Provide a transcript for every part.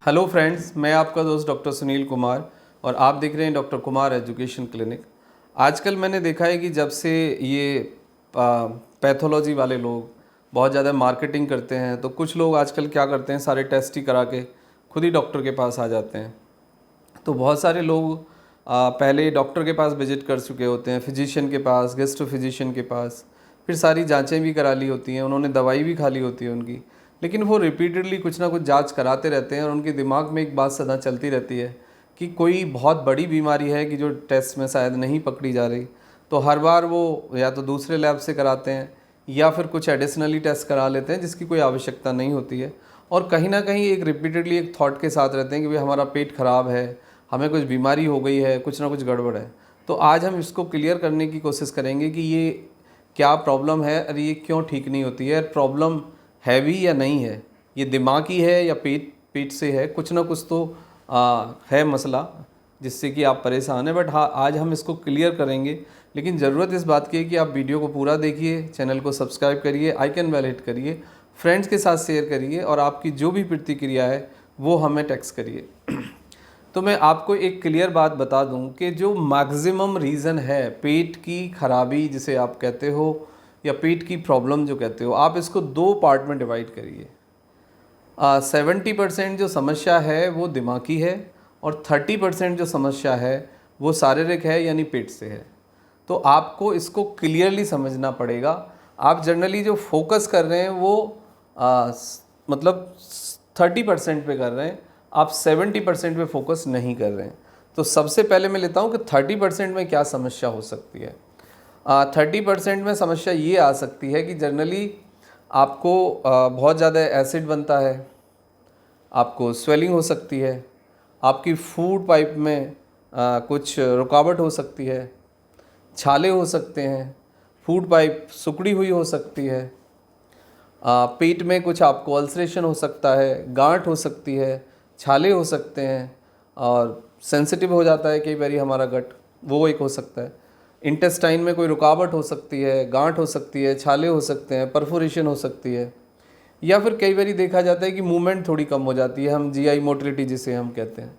Hello friends, मैं आपका दोस्त डॉक्टर सुनील कुमार और आप देख रहे हैं डॉक्टर कुमार एजुकेशन क्लिनिक। आजकल मैंने देखा है कि जब से ये पैथोलॉजी वाले लोग बहुत ज़्यादा मार्केटिंग करते हैं, तो कुछ लोग आजकल क्या करते हैं, सारे टेस्ट ही करा के खुद ही डॉक्टर के पास आ जाते हैं। तो बहुत सारे लोग पहले डॉक्टर के पास विजिट कर चुके होते हैं, फिजिशियन के पास, गेस्ट्रो फिजिशियन के पास, फिर सारी जांचें भी करा ली होती हैं, उन्होंने दवाई भी खा ली होती है उनकी, लेकिन वो रिपीटेडली कुछ ना कुछ जांच कराते रहते हैं और उनके दिमाग में एक बात सदा चलती रहती है कि कोई बहुत बड़ी बीमारी है कि जो टेस्ट में शायद नहीं पकड़ी जा रही। तो हर बार वो या तो दूसरे लैब से कराते हैं या फिर कुछ एडिशनली टेस्ट करा लेते हैं जिसकी कोई आवश्यकता नहीं होती है, और कहीं ना कहीं एक रिपीटेडली एक थॉट के साथ रहते हैं कि भाई हमारा पेट ख़राब है, हमें कुछ बीमारी हो गई है, कुछ ना कुछ गड़बड़ है। तो आज हम इसको क्लियर करने की कोशिश करेंगे कि ये क्या प्रॉब्लम है और ये क्यों ठीक नहीं होती है, प्रॉब्लम है भी या नहीं है, ये दिमागी है या पेट से है, कुछ ना कुछ तो है मसला जिससे कि आप परेशान हैं। बट हाँ, आज हम इसको क्लियर करेंगे, लेकिन ज़रूरत इस बात की है कि आप वीडियो को पूरा देखिए, चैनल को सब्सक्राइब करिए, आइकन बेल हिट करिए, फ्रेंड्स के साथ शेयर करिए और आपकी जो भी प्रतिक्रिया है वो हमें टेक्स्ट करिए। तो मैं आपको एक क्लियर बात बता दूं कि जो मैक्सिमम रीज़न है पेट की खराबी जिसे आप कहते हो या पेट की प्रॉब्लम जो कहते हो, आप इसको दो पार्ट में डिवाइड करिए। 70% जो समस्या है वो दिमागी है और 30% जो समस्या है वो शारीरिक है, यानी पेट से है। तो आपको इसको क्लियरली समझना पड़ेगा। आप जनरली जो फोकस कर रहे हैं वो मतलब 30% पे कर रहे हैं, आप 70% पे फोकस नहीं कर रहे हैं। तो सबसे पहले मैं लेता हूँ कि 30% में क्या समस्या हो सकती है। 30% में समस्या ये आ सकती है कि जनरली आपको बहुत ज़्यादा एसिड बनता है, आपको स्वेलिंग हो सकती है, आपकी फूड पाइप में कुछ रुकावट हो सकती है, छाले हो सकते हैं, फूड पाइप सिकुड़ी हुई हो सकती है, पेट में कुछ आपको अल्सरेशन हो सकता है, गांठ हो सकती है, छाले हो सकते हैं और सेंसिटिव हो जाता है कई बार हमारा गट, वो एक हो सकता है। इंटेस्टाइन में कोई रुकावट हो सकती है, गांठ हो सकती है, छाले हो सकते हैं, परफोरेशन हो सकती है, या फिर कई बार देखा जाता है कि मूवमेंट थोड़ी कम हो जाती है, हम जीआई मोटिलिटी जिसे हम कहते हैं।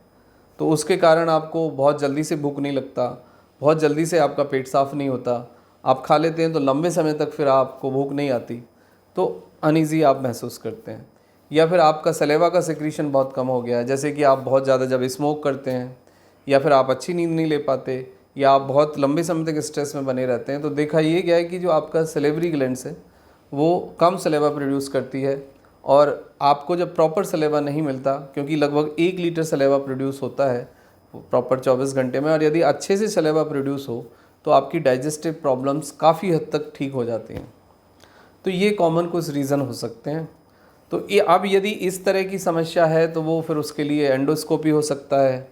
तो उसके कारण आपको बहुत जल्दी से भूख नहीं लगता, बहुत जल्दी से आपका पेट साफ़ नहीं होता, आप खा लेते हैं तो लंबे समय तक फिर आपको भूख नहीं आती, तो अनईज़ी आप महसूस करते हैं। या फिर आपका सलेवा का सिक्रीशन बहुत कम हो गया है, जैसे कि आप बहुत ज़्यादा जब स्मोक करते हैं या फिर आप अच्छी नींद नहीं ले पाते या आप बहुत लंबे समय तक स्ट्रेस में बने रहते हैं, तो देखा ये गया है कि जो आपका सलेवरी ग्लैंड्स है वो कम सलेवा प्रोड्यूस करती है और आपको जब प्रॉपर सलेवा नहीं मिलता, क्योंकि लगभग 1 लीटर सलेवा प्रोड्यूस होता है प्रॉपर 24 घंटे में, और यदि अच्छे से सलेवा प्रोड्यूस हो तो आपकी डाइजेस्टिव प्रॉब्लम्स काफ़ी हद तक ठीक हो जाती हैं। तो ये कॉमन कुछ रीज़न हो सकते हैं। तो ये अब यदि इस तरह की समस्या है तो वो फिर उसके लिए एंडोस्कोपी हो सकता है,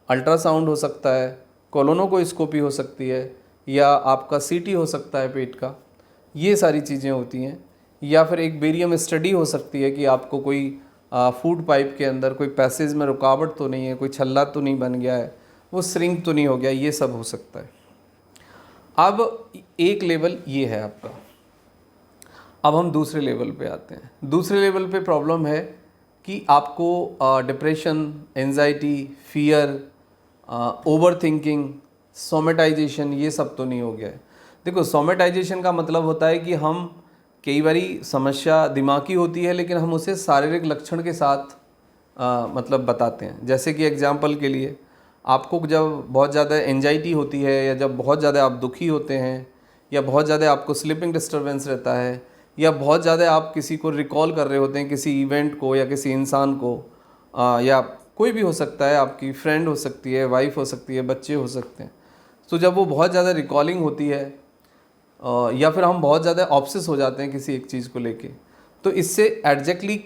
अल्ट्रासाउंड हो सकता है, कोलोनोस्कोपी हो सकती है, या आपका सीटी हो सकता है पेट का, ये सारी चीज़ें होती हैं। या फिर एक बेरियम स्टडी हो सकती है कि आपको कोई फूड पाइप के अंदर कोई पैसेज में रुकावट तो नहीं है, कोई छल्ला तो नहीं बन गया है, वो श्रिंक तो नहीं हो गया, ये सब हो सकता है। अब एक लेवल ये है आपका। अब हम दूसरे लेवल पे आते हैं। दूसरे लेवल पे प्रॉब्लम है कि आपको depression, anxiety, fear, over thinking, somatisation, ये सब तो नहीं हो गया है। देखो, सोमेटाइजेशन का मतलब होता है कि हम कई बारी समस्या दिमागी होती है लेकिन हम उसे शारीरिक लक्षण के साथ मतलब बताते हैं। जैसे कि एग्जांपल के लिए, आपको जब बहुत ज़्यादा एंजाइटी होती है या जब बहुत ज़्यादा आप दुखी होते हैं या बहुत ज़्यादा आपको स्लीपिंग डिस्टर्बेंस रहता है या बहुत ज़्यादा आप किसी को रिकॉल कर रहे होते हैं, किसी इवेंट को या किसी इंसान को, या कोई भी हो सकता है, आपकी फ्रेंड हो सकती है, वाइफ हो सकती है, बच्चे हो सकते हैं। तो जब वो बहुत ज़्यादा रिकॉलिंग होती है या फिर हम बहुत ज़्यादा ऑब्सेस हो जाते हैं किसी एक चीज़ को लेके, तो इससे एग्जैक्टली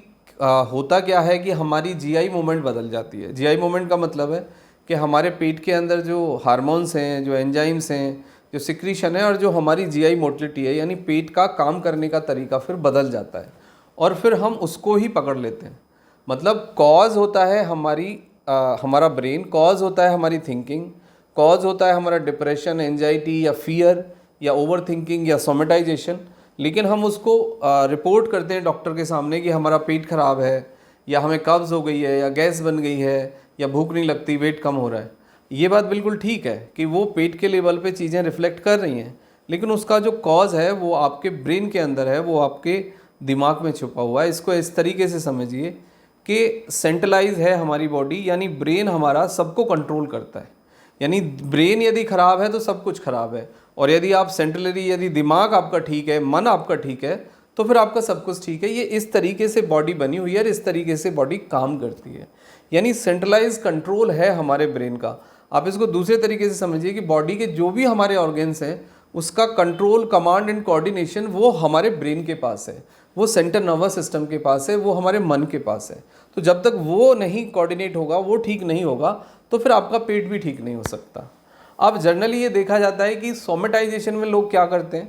होता क्या है कि हमारी जीआई मूवमेंट बदल जाती है। जीआई मूवमेंट का मतलब है कि हमारे पेट के अंदर जो हार्मोन्स हैं, जो एंजाइम्स हैं, जो सिक्रीशन है और जो हमारी जीआई मोटिलिटी है, यानी पेट का काम करने का तरीका फिर बदल जाता है और फिर हम उसको ही पकड़ लेते हैं। मतलब कॉज होता है हमारा ब्रेन, कॉज होता है हमारी थिंकिंग, कॉज होता है हमारा डिप्रेशन, एंजाइटी या फियर या ओवर थिंकिंग या सोमेटाइजेशन, लेकिन हम उसको रिपोर्ट करते हैं डॉक्टर के सामने कि हमारा पेट खराब है या हमें कब्ज़ हो गई है या गैस बन गई है या भूख नहीं लगती, वेट कम हो रहा है, ये बात बिल्कुल ठीक है कि वो पेट के लेवल पे चीज़ें रिफ्लेक्ट कर रही हैं, लेकिन उसका जो कॉज है वो आपके ब्रेन के अंदर है, वो आपके दिमाग में छुपा हुआ है। इसको इस तरीके से समझिए कि सेंट्रलाइज है हमारी बॉडी, यानी ब्रेन हमारा सबको कंट्रोल करता है। यानी ब्रेन यदि ख़राब है तो सब कुछ ख़राब है, और यदि आप सेंट्रलरी, यदि दिमाग आपका ठीक है, मन आपका ठीक है, तो फिर आपका सब कुछ ठीक है। ये इस तरीके से बॉडी बनी हुई है और इस तरीके से बॉडी काम करती है, यानी सेंट्रलाइज कंट्रोल है हमारे ब्रेन का। आप इसको दूसरे तरीके से समझिए कि बॉडी के जो भी हमारे ऑर्गन्स हैं उसका कंट्रोल, कमांड एंड कोऑर्डिनेशन वो हमारे ब्रेन के पास है, वो सेंट्रल नर्वस सिस्टम के पास है, वो हमारे मन के पास है। तो जब तक वो नहीं कोऑर्डिनेट होगा, वो ठीक नहीं होगा, तो फिर आपका पेट भी ठीक नहीं हो सकता। अब जनरली ये देखा जाता है कि सोमेटाइजेशन में लोग क्या करते हैं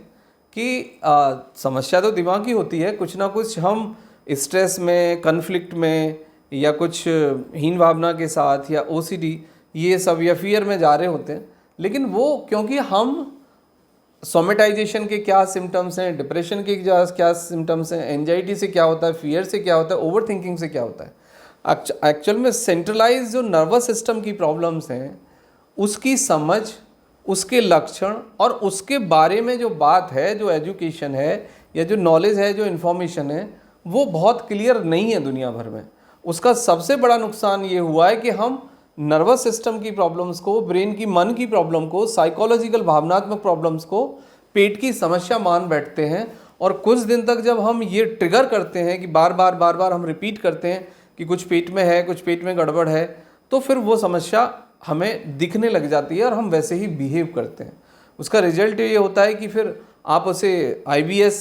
कि समस्या तो दिमाग की होती है, कुछ ना कुछ हम स्ट्रेस में, कन्फ्लिक्ट में, या कुछ हीन भावना के साथ, या ओसीडी ये सब, या फियर में जा रहे होते हैं। लेकिन वो क्योंकि हम सोमेटाइजेशन के क्या सिम्टम्स हैं, डिप्रेशन के क्या सिम्टम्स हैं, एंजाइटी से क्या होता है, फियर से क्या होता है, ओवर थिंकिंग से क्या होता है, एक्चुअल में सेंट्रलाइज जो नर्वस सिस्टम की प्रॉब्लम्स हैं उसकी समझ, उसके लक्षण और उसके बारे में जो बात है, जो एजुकेशन है या जो नॉलेज है, जो इन्फॉर्मेशन है, वो बहुत क्लियर नहीं है दुनिया भर में। उसका सबसे बड़ा नुकसान ये हुआ है कि हम नर्वस सिस्टम की प्रॉब्लम्स को, ब्रेन की, मन की प्रॉब्लम को, साइकोलॉजिकल भावनात्मक प्रॉब्लम्स को पेट की समस्या मान बैठते हैं। और कुछ दिन तक जब हम ये ट्रिगर करते हैं कि बार बार हम रिपीट करते हैं कि कुछ पेट में है, कुछ पेट में गड़बड़ है, तो फिर वो समस्या हमें दिखने लग जाती है और हम वैसे ही बिहेव करते हैं। उसका रिजल्ट ये होता है कि फिर आप उसे IBS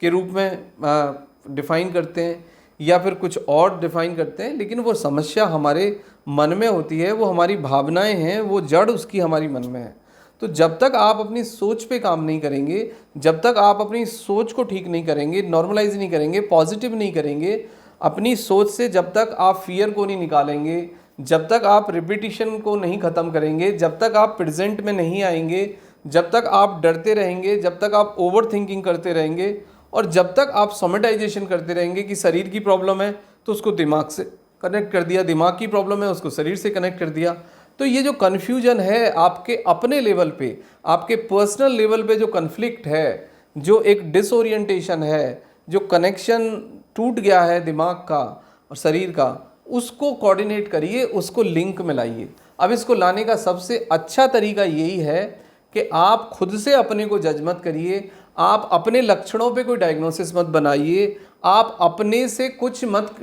के रूप में डिफ़ाइन करते हैं या फिर कुछ और डिफ़ाइन करते हैं, लेकिन वो समस्या हमारे मन में होती है, वो हमारी भावनाएं हैं, वो जड़ उसकी हमारी मन में है। तो जब तक आप अपनी सोच पे काम नहीं करेंगे, जब तक आप अपनी सोच को ठीक नहीं करेंगे, नॉर्मलाइज नहीं करेंगे, पॉजिटिव नहीं करेंगे, अपनी सोच से जब तक आप फियर को नहीं निकालेंगे, जब तक आप रिपीटिशन को नहीं ख़त्म करेंगे, जब तक आप प्रेजेंट में नहीं आएंगे, जब तक आप डरते रहेंगे, जब तक आप ओवर थिंकिंग करते रहेंगे, और जब तक आप सोमेटाइजेशन करते रहेंगे कि शरीर की प्रॉब्लम है तो उसको दिमाग से कनेक्ट कर दिया, दिमाग की प्रॉब्लम है उसको शरीर से कनेक्ट कर दिया, तो ये जो कन्फ्यूजन है आपके अपने लेवल पे, आपके पर्सनल लेवल पे जो कन्फ्लिक्ट है, जो एक डिसओरिएंटेशन है, जो कनेक्शन टूट गया है दिमाग का और शरीर का, उसको कोऑर्डिनेट करिए, उसको लिंक में लाइए। अब इसको लाने का सबसे अच्छा तरीका यही है कि आप खुद से अपने को जज मत करिए, आप अपने लक्षणों पे कोई डायग्नोसिस मत बनाइए, आप अपने से कुछ मत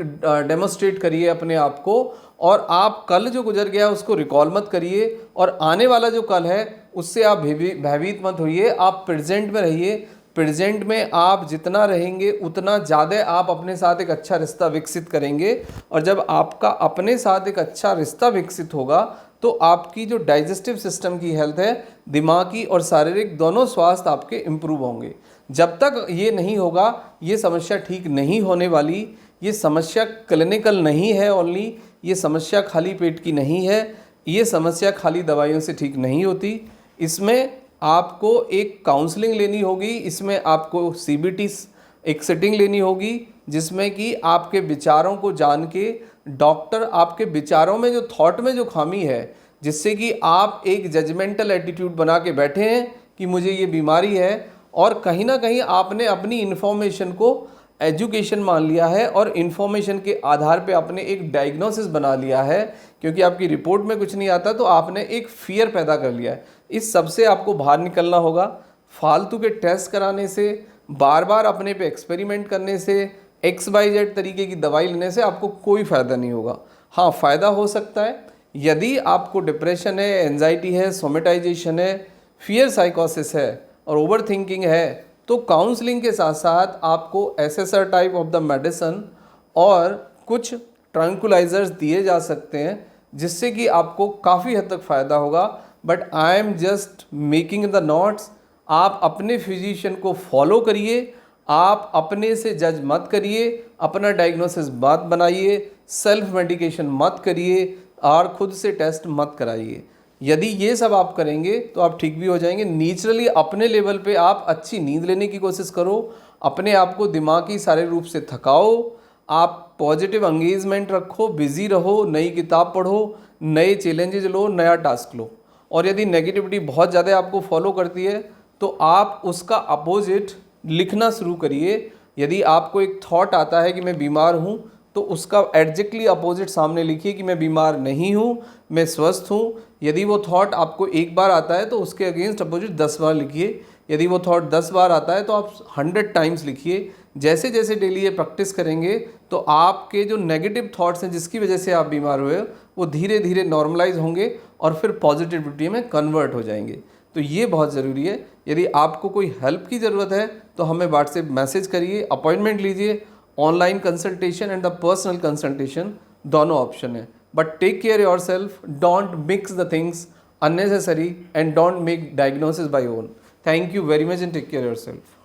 डेमोस्ट्रेट करिए अपने आप को, और आप कल जो गुजर गया उसको रिकॉल मत करिए, और आने वाला जो कल है उससे आप भयभीत मत होइए। आप प्रेजेंट में रहिए। प्रेजेंट में आप जितना रहेंगे उतना ज़्यादा आप अपने साथ एक अच्छा रिश्ता विकसित करेंगे, और जब आपका अपने साथ एक अच्छा रिश्ता विकसित होगा तो आपकी जो डाइजेस्टिव सिस्टम की हेल्थ है, दिमागी और शारीरिक दोनों स्वास्थ्य आपके इम्प्रूव होंगे। जब तक ये नहीं होगा, ये समस्या ठीक नहीं होने वाली। ये समस्या क्लिनिकल नहीं है ओनली, ये समस्या खाली पेट की नहीं है, ये समस्या खाली दवाइयों से ठीक नहीं होती। इसमें आपको एक काउंसलिंग लेनी होगी, इसमें आपको CBT एक सिटिंग लेनी होगी, जिसमें कि आपके विचारों को जान के डॉक्टर आपके विचारों में जो थॉट में जो खामी है, जिससे कि आप एक जजमेंटल एटीट्यूड बना के बैठे हैं कि मुझे ये बीमारी है, और कहीं ना कहीं आपने अपनी इन्फॉर्मेशन को एजुकेशन मान लिया है और इन्फॉर्मेशन के आधार पे आपने एक डायग्नोसिस बना लिया है, क्योंकि आपकी रिपोर्ट में कुछ नहीं आता तो आपने एक फियर पैदा कर लिया है। इस सब से आपको बाहर निकलना होगा। फालतू के टेस्ट कराने से, बार बार अपने पे एक्सपेरिमेंट करने से, XYZ तरीके की दवाई लेने से आपको कोई फ़ायदा नहीं होगा। हाँ, फ़ायदा हो सकता है यदि आपको डिप्रेशन है, एंजाइटी है, सोमेटाइजेशन है, फियर साइकोसिस है और ओवर थिंकिंग है, तो काउंसलिंग के साथ साथ आपको SSR type of the medicine और कुछ ट्रैंकुलाइजर्स दिए जा सकते हैं, जिससे कि आपको काफ़ी हद तक फ़ायदा होगा। But I am just making the notes. आप अपने फिजिशियन को फॉलो करिए, आप अपने से जज मत करिए, अपना डायग्नोसिस मत बनाइए, सेल्फ मेडिकेशन मत करिए और ख़ुद से टेस्ट मत कराइए। यदि ये सब आप करेंगे तो आप ठीक भी हो जाएंगे। नेचुरली अपने लेवल पे आप अच्छी नींद लेने की कोशिश करो, अपने आप को दिमागी शारीरिक रूप से थकाओ, आप पॉजिटिव एंगेजमेंट रखो, बिजी रहो, नई किताब पढ़ो, नए चैलेंजेज लो, नया टास्क लो। और यदि नेगेटिविटी बहुत ज़्यादा आपको फॉलो करती है तो आप उसका अपोजिट लिखना शुरू करिए। यदि आपको एक थॉट आता है कि मैं बीमार हूँ, तो उसका एग्जैक्टली अपोजिट सामने लिखिए कि मैं बीमार नहीं हूँ, मैं स्वस्थ हूँ। यदि वो थॉट आपको एक बार आता है तो उसके अगेंस्ट अपोजिट 10 बार लिखिए। यदि वो थॉट 10 बार आता है तो आप 100 टाइम्स लिखिए। जैसे जैसे डेली ये प्रैक्टिस करेंगे तो आपके जो नेगेटिव थॉट्स हैं जिसकी वजह से आप बीमार हुए वो धीरे धीरे नॉर्मलाइज होंगे और फिर पॉजिटिविटी में कन्वर्ट हो जाएंगे। तो ये बहुत ज़रूरी है। यदि आपको कोई हेल्प की ज़रूरत है तो हमें व्हाट्सएप मैसेज करिए, अपॉइंटमेंट लीजिए। Online consultation and the personal consultation दोनों ऑप्शन है। But take care your self, don't mix the things unnecessary and don't make diagnosis by own. Thank you very much and take care of yourself.